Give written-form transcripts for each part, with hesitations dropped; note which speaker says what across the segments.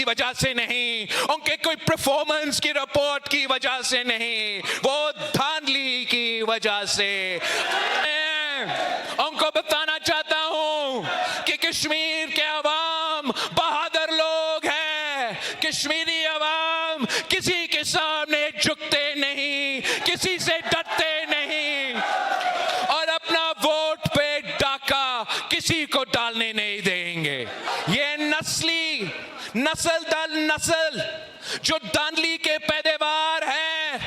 Speaker 1: की वजह से नहीं, उनके कोई परफॉर्मेंस की रिपोर्ट की वजह से नहीं, वो धांधली की वजह से। मैं उनको बताना चाहता हूं कि कश्मीर के अवाम बहादुर लोग हैं। कश्मीरी अवाम किसी के सामने झुकते नहीं, किसी से डरते नहीं, और अपना वोट पे डाका किसी को डालने नहीं देंगे। ये नस्ल दर नस्ल जो धांधली के पैदावार हैं,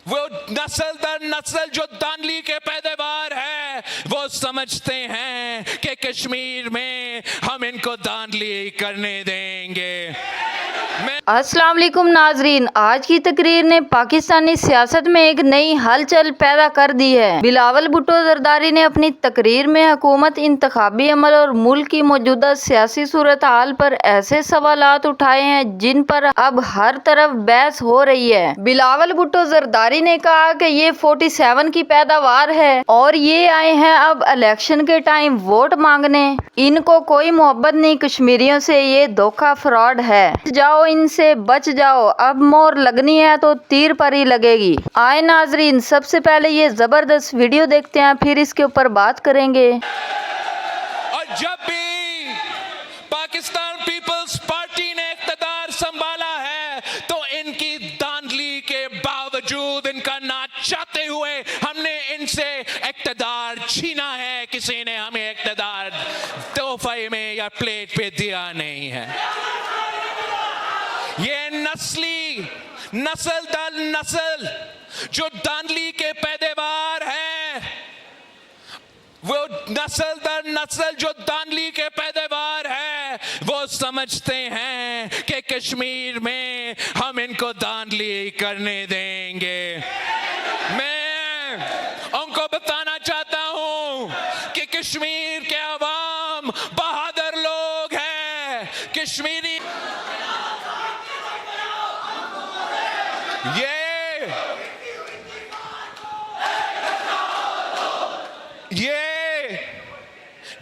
Speaker 1: वो नस्ल दर नस्ल जो धांधली के पैदावार है, वो समझते हैं कि कश्मीर में हम इनको धांधली करने देंगे।
Speaker 2: अस्सलाम वालेकुम नाजरीन, आज की तकरीर ने पाकिस्तानी सियासत में एक नई हलचल पैदा कर दी है। बिलावल भुट्टो जरदारी ने अपनी तकरीर में हुकूमत, इंतखाबी अमल और मुल्क की मौजूदा सियासी सूरत हाल पर ऐसे सवालात उठाए हैं जिन पर अब हर तरफ बहस हो रही है। बिलावल भुट्टो जरदारी ने कहा कि ये 47 की पैदावार है और ये आए हैं अब इलेक्शन के टाइम वोट मांगने। इनको कोई मोहब्बत नहीं कश्मीरियों से, ये धोखा फ्रॉड है। जाओ इनसे बच जाओ, अब मोर लगनी है तो तीर पर ही लगेगी। आए नाजरीन, सबसे पहले ये जबरदस्त वीडियो देखते हैं, फिर इसके ऊपर बात करेंगे।
Speaker 1: और जब भी पाकिस्तान पीपल्स पार्टी ने इख्तियार संभाला है तो इनकी धांधली के बावजूद, इनका ना चाहते हुए हमने इनसे इख्तियार छीना है। किसी ने हमें इख्तियार तोहफे में या प्लेट पे दिया नहीं है। ये नस्ल दर नस्ल जो धांधली के पैदावार है, वो नस्ल दर नस्ल जो धांधली के पैदावार है, वो समझते हैं कि कश्मीर में हम इनको धांधली करने देंगे। मैं उनको बताना चाहता हूं कि कश्मीर के अवाम बहादुर लोग हैं। कश्मीरी ये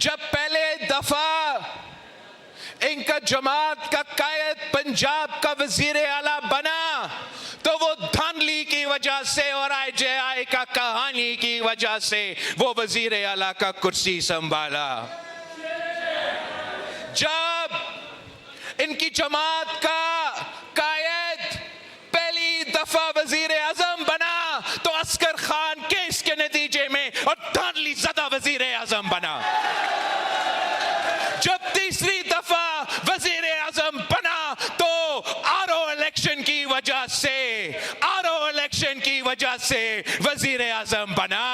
Speaker 1: जब पहले दफा इनका जमात का कायद पंजाब का वजीर आला बना तो वो धांधली की वजह से और IJI का कहानी की वजह से वो वजीर आला का कुर्सी संभाला। जब इनकी जमात का कायद पहली दफा वजीर आजम बना तो अस्कर खान केस के नतीजे में और धांधली ज़दा वजीर आजम बना। जब तीसरी दफा वजीर आजम बना तो आरओ इलेक्शन की वजह से वजीर आजम बना।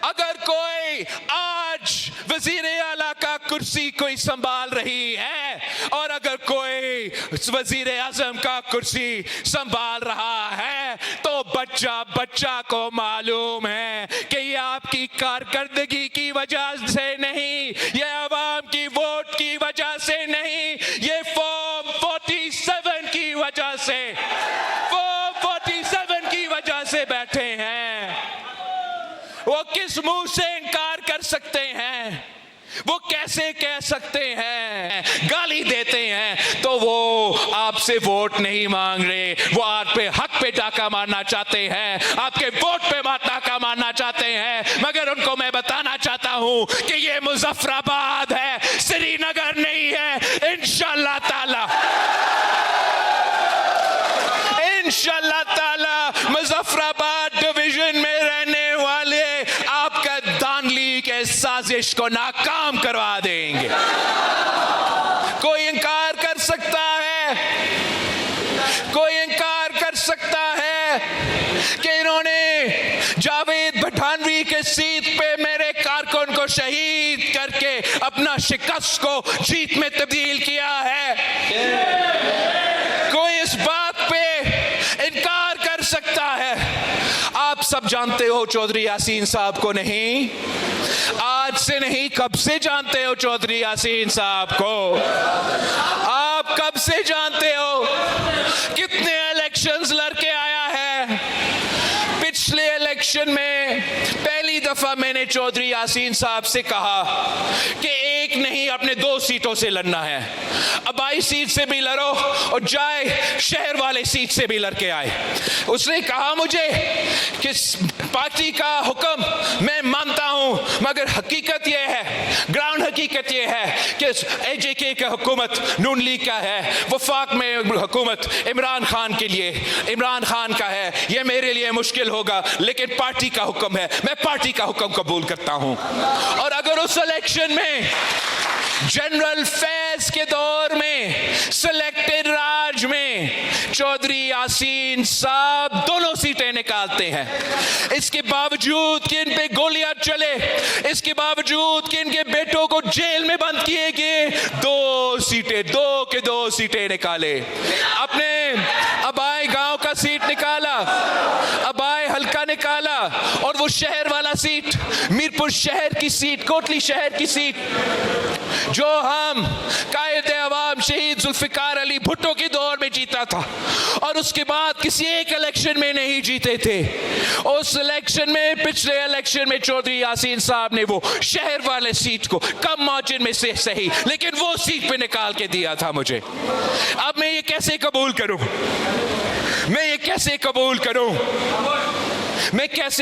Speaker 1: अगर कोई आज वजीर आला का कुर्सी कोई संभाल रही है और अगर कोई वजीर आजम का कुर्सी संभाल रहा है तो बच्चा को मालूम है कि ये आपकी कारकर्दगी की वजह से नहीं, ये अवाम की वोट की वजह से नहीं, ये फॉर्म 47 की वजह से, फॉर्म 47 की वजह से बैठे हैं। वो किस मुंह से इनकार कर सकते हैं? वो कैसे कह सकते हैं? गाली देते हैं तो वो आपसे वोट नहीं मांग रहे, वो आप पे हक पे डाका मारना चाहते हैं, आपके वोट पे डाका मारना चाहते हैं। मगर उनको मैं बताना चाहता हूं कि ये मुजफ्फराबाद है, श्रीनगर नहीं है। इंशाअल्लाह ताला मुजफ्फराबाद डिवीजन में रहने वाले आपका धांधली के साजिश को नाकाम करवा देंगे। कोई इनकार कर सकता है कि इन्होंने जावेद पठानवी के सीट पे मेरे कारकुन को शहीद करके अपना शिकस्त को जीत में तब्दील किया है? कोई इस बात पे इनकार कर सकता है? आप सब जानते हो चौधरी यासीन साहब को। नहीं, आज से नहीं, कब से जानते हो चौधरी यासीन साहब को? आप कब से जानते हो? कितने इलेक्शंस लड़के आया है? पिछले इलेक्शन में पहली दफा मैंने चौधरी यासीन साहब से कहा कि एक नहीं अपने 2 सीटों से लड़ना है, अबाई सीट से भी लड़ो और जाए शहर वाले सीट से भी लड़के आए। उसने कहा मुझे कि पार्टी का हुक्म मैं मानता हूं, मगर हकीकत यह है, ग्राउंड हकीकत यह है कि AJK का हुकूमत नून लीग का है, वफाक में हुकूमत इमरान खान के लिए इमरान खान का है। यह मेरे लिए मुश्किल होगा, लेकिन पार्टी का हुक्म है, मैं पार्टी का हुक्म कबूल करता हूं। और अगर उस इलेक्शन में जनरल फैज के दौर में सिलेक्टेड राज में चौधरी यासीन साहब दोनों सीटें निकालते हैं, इसके बावजूद कि इन पे गोलियां चले, इसके बावजूद कि इनके बेटों को जेल में बंद किए गए, 2 सीटें निकाले। अपने अबाई गांव का सीट निकाला, अबाई हल्का निकाला, और वो शहर वाला सीट, मीरपुर शहर की सीट, कोटली शहर की सीट, जो हम कायदे अवाम शहीद जुल्फिकार अली भुट्टो के दौर में जीता था और उसके बाद किसी एक इलेक्शन में नहीं जीते थे। उस इलेक्शन में, पिछले इलेक्शन में चौधरी यासीन साहब ने वो शहर वाले सीट को कम मार्जिन में से सही, लेकिन वो सीट पे निकाल के दिया था मुझे। अब मैं ये कैसे कबूल करूं? मैं कैसे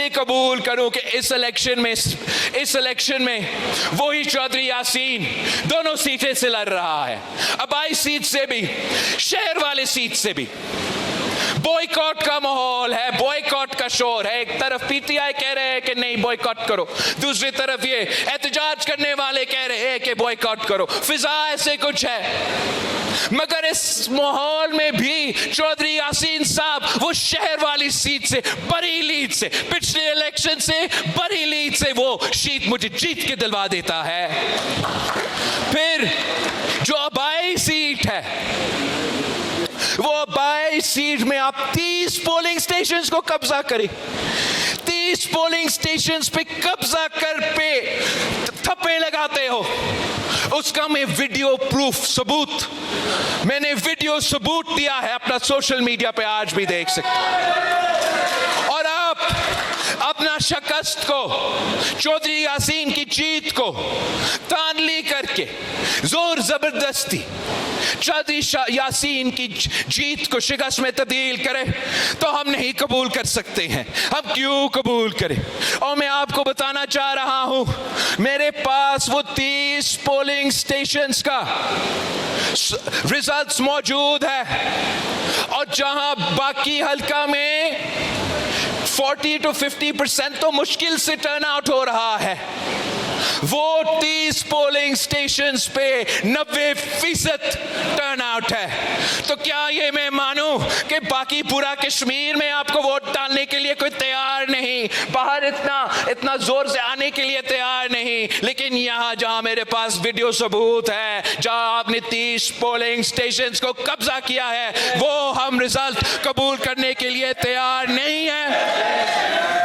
Speaker 1: कबूल करूं कि इस इलेक्शन में वही चौधरी यासीन दोनों सीटें से लड़ रहा है, अबाई सीट से भी, शहर वाले सीट से भी। बॉयकॉट का माहौल है, बॉयकॉट का शोर है। एक तरफ PTI कह रहे हैं कि नहीं बॉयकॉट करो, दूसरी तरफ ये एहतजाज करने वाले कह रहे हैं कि बॉयकॉट करो। फिजा ऐसे कुछ है, मगर इस माहौल में भी चौधरी यासीन साहब वो शहर वाली सीट से, बड़ी लीड से, पिछले इलेक्शन से बड़ी लीड से वो सीट मुझे जीत के दिलवा देता है। फिर जो अबाई सीट है, वो अबाई सीट में आप 30 पोलिंग स्टेशंस को कब्जा करें, 30 पोलिंग स्टेशंस पे कब्जा कर पे थप्पे लगाते हो। उसका मैं वीडियो प्रूफ सबूत, मैंने वीडियो सबूत दिया है अपना सोशल मीडिया पे, आज भी देख सकते। और आप अपना शिकस्त को, चौधरी यासीन की जीत को तानली करके जोर जबरदस्ती चौधरी यासीन की जीत को शिकस्त में तब्दील करे तो हम नहीं कबूल कर सकते हैं। हम क्यों कबूल करें? और मैं आपको बताना चाह रहा हूं, मेरे पास वो 30 पोलिंग स्टेशंस का रिजल्ट्स मौजूद है, और जहां बाकी हल्का में 40 to 50% तो मुश्किल से टर्न आउट हो रहा है, वो 30 पोलिंग स्टेशंस पे 90% टर्न आउट है। तो क्या ये मैं मानूं कि बाकी पूरा कश्मीर में आपको वोट डालने के लिए कोई तैयार नहीं, बाहर इतना जोर से आने के लिए तैयार नहीं, लेकिन यहाँ जहाँ मेरे पास वीडियो सबूत है, जहाँ आपने 30 पोलिंग स्टेशंस को कब्जा किया है, वो हम रिजल्ट कबूल करने के लिए तैयार नहीं है।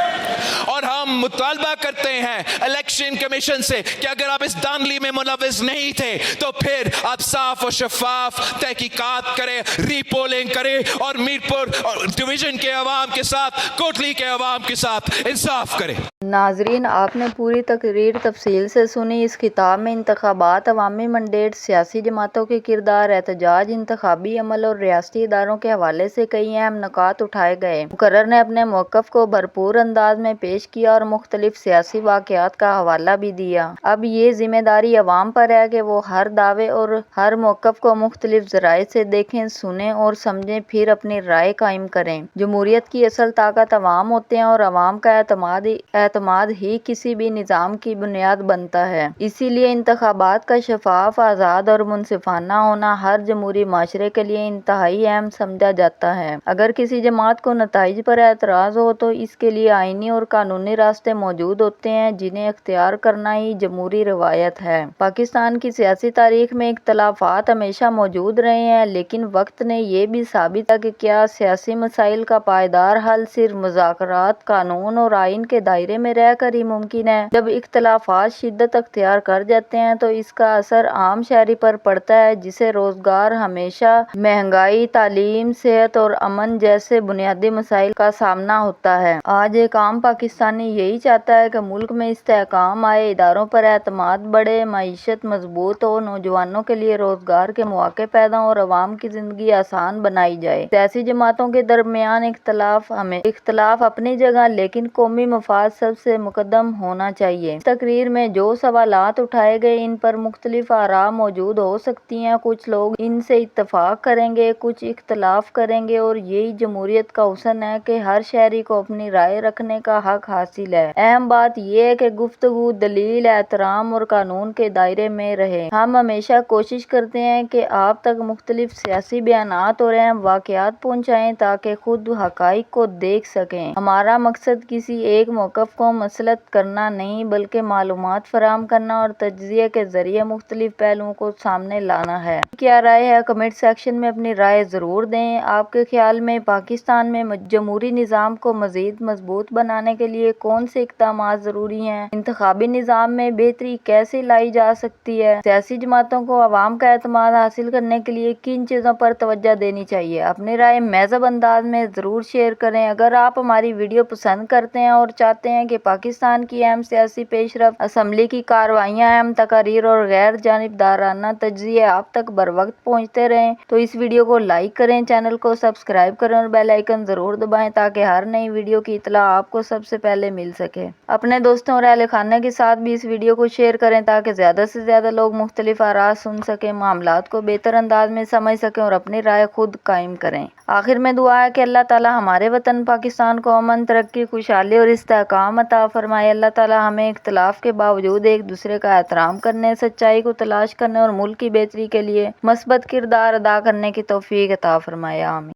Speaker 1: और हम मुतालबा करते हैं इलेक्शन कमीशन से कि अगर आप इस दांधली में मुलविस नहीं थे तो फिर आप साफ और शफाफ तहकीकात करें, रीपोलिंग करें और मीरपुर डिवीजन के अवाम के साथ, कोटली के अवाम के साथ इंसाफ करें।
Speaker 2: नाजरीन, आपने पूरी तकरीर तफसील से सुनी। इस खिताब में इंतखाबात, अवामी मंडेट, सियासी जमातों के किरदार, एहतजाज, इंतखाबी अमल और रियासती इदारों के हवाले से कई अहम नुकात उठाए गए। मुकर्रर ने अपने मौक़िफ़ को भरपूर अंदाज में पेश किया और मुख्तलिफ सियासी वाक़यात का हवाला भी दिया। अब ये जिम्मेदारी अवाम पर है कि वो हर दावे और हर मौक़िफ़ को मुख्तलिफ ज़राए से देखें, सुनें और समझें, फिर अपनी राय कायम करें। जमहूरियत की असल ताकत अवाम होते हैं और अवाम का एतमाद ही किसी भी निज़ाम की बुनियाद बनता है। इसीलिए इंतखाबात का शफाफ, आज़ाद और मुनसिफाना होना हर जमहूरी माशरे के लिए इंतहाई अहम समझा जाता है। अगर किसी जमात को नताइज पर एतराज़ हो तो इसके लिए आईनी और कानूनी रास्ते मौजूद होते हैं, जिन्हें इख्तियार करना ही जमहूरी रवायत है। पाकिस्तान की सियासी तारीख में इख्तलाफात हमेशा मौजूद रहे हैं, लेकिन वक्त ने यह भी साबित किया कि क्या सियासी मसाइल का पायदार हल सिर्फ मुज़ाकरात, कानून और आइन के दायरे में میں رہ کر ہی ممکن ہے۔ جب اختلافات شدت اختیار کر جاتے ہیں تو اس کا اثر عام شہری پر پڑتا ہے، جسے روزگار، ہمیشہ مہنگائی، تعلیم، صحت اور امن جیسے بنیادی مسائل کا سامنا ہوتا ہے۔ آج ایک عام پاکستانی یہی چاہتا ہے کہ ملک میں استحکام آئے، اداروں پر اعتماد بڑھے، معیشت مضبوط ہو، نوجوانوں کے لیے روزگار کے مواقع پیدا ہوں اور عوام کی زندگی آسان بنائی جائے۔ سیاسی جماعتوں کے درمیان اختلاف اپنی جگہ، لیکن قومی مفاد سب سے مقدم ہونا چاہیے۔ اس تقریر میں جو سوالات اٹھائے گئے ان پر مختلف آراء موجود ہو سکتی ہیں۔ کچھ لوگ ان سے اتفاق کریں گے، کچھ اختلاف کریں گے، اور یہی جمہوریت کا حسن ہے کہ ہر شہری کو اپنی رائے رکھنے کا حق حاصل ہے۔ اہم بات یہ ہے کہ گفتگو، دلیل، احترام اور قانون کے دائرے میں رہے۔ ہم ہمیشہ کوشش کرتے ہیں کہ آپ تک مختلف سیاسی بیانات اور اہم واقعات پہنچائیں تاکہ خود حقائق کو دیکھ سکیں۔ ہمارا مقصد کسی ایک موقف کو مسلط کرنا نہیں، بلکہ معلومات فراہم کرنا اور تجزیے کے ذریعے مختلف پہلوؤں کو سامنے لانا ہے۔ کیا رائے ہے؟ کمنٹ سیکشن میں اپنی رائے ضرور دیں۔ آپ کے خیال میں پاکستان میں جمہوری نظام کو مزید مضبوط بنانے کے لیے کون سے اقدامات ضروری ہیں؟ انتخابی نظام میں بہتری کیسے لائی جا سکتی ہے؟ سیاسی جماعتوں کو عوام کا اعتماد حاصل کرنے کے لیے کن چیزوں پر توجہ دینی چاہیے؟ اپنی رائے مہذب انداز میں ضرور شیئر کریں۔ اگر آپ ہماری ویڈیو پسند کرتے ہیں اور چاہتے ہیں کہ پاکستان کی اہم سیاسی پیش رفت، اسمبلی کی کارروائیاں، اہم تقاریر اور غیر جانبدارانہ تجزیے آپ تک بروقت پہنچتے رہیں تو اس ویڈیو کو لائک کریں، چینل کو سبسکرائب کریں اور بیل آئیکن ضرور دبائیں تاکہ ہر نئی ویڈیو کی اطلاع آپ کو سب سے پہلے مل سکے۔ اپنے دوستوں اور اہل خانہ کے ساتھ بھی اس ویڈیو کو شیئر کریں تاکہ زیادہ سے زیادہ لوگ مختلف آراء سن سکیں، معاملات کو بہتر انداز میں سمجھ سکیں اور اپنی رائے خود قائم کریں۔ آخر میں دعا ہے کہ اللہ تعالیٰ ہمارے وطن پاکستان کو امن، ترقی، خوشحالی اور استحکام عطا فرمائے۔ اللہ تعالیٰ ہمیں اختلاف کے باوجود ایک دوسرے کا احترام کرنے، سچائی کو تلاش کرنے اور ملک کی بہتری کے لیے مثبت کردار ادا کرنے کی توفیق عطا فرمائے۔ آمین۔